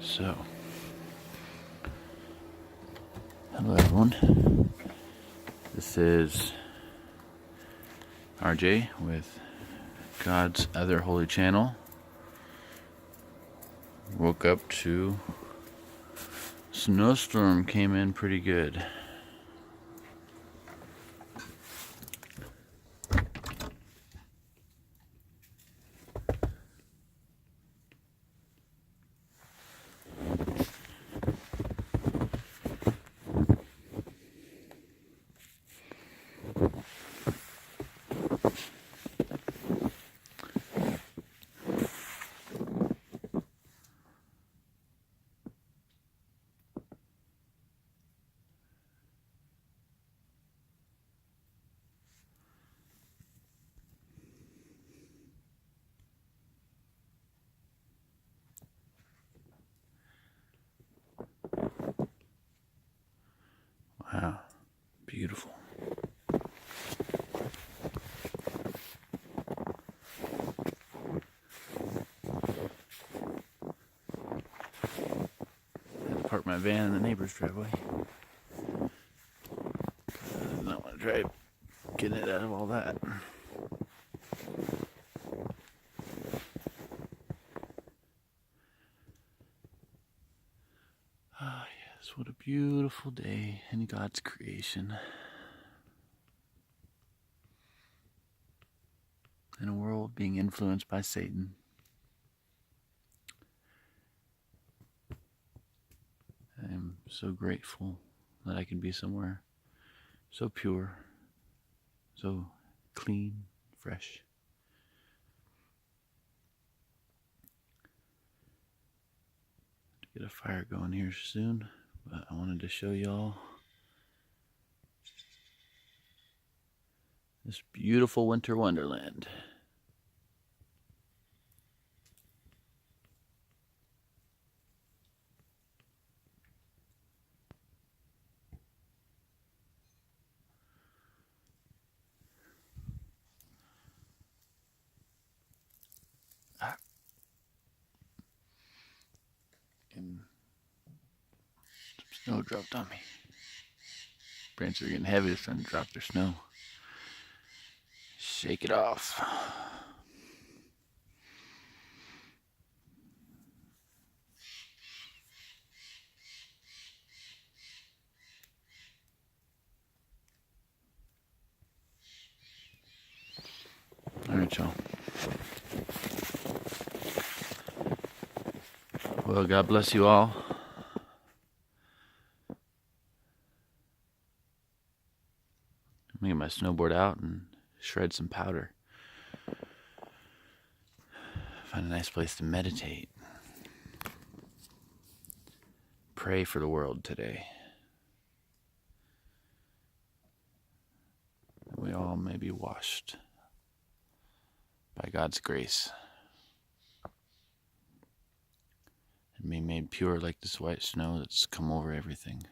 So, hello everyone. This is RJ with God's Other Holy Channel. Woke up to snowstorm, came in pretty good. Wow, beautiful. Had to park my van in the neighbor's driveway. I don't want to try getting it out of all that. Ah, yes, what a beautiful day in God's creation. In a world being influenced by Satan. I am so grateful that I can be somewhere so pure, so clean, fresh. To get a fire going here soon, but I wanted to show y'all this beautiful winter wonderland. And some snow dropped on me. Branches are getting heavy, it's starting to drop their snow. Shake it off. Alright, y'all. Well, God bless you all. I'm gonna get my snowboard out and shred some powder. Find a nice place to meditate. Pray for the world today. That we all may be washed by God's grace and be made pure like this white snow that's come over everything.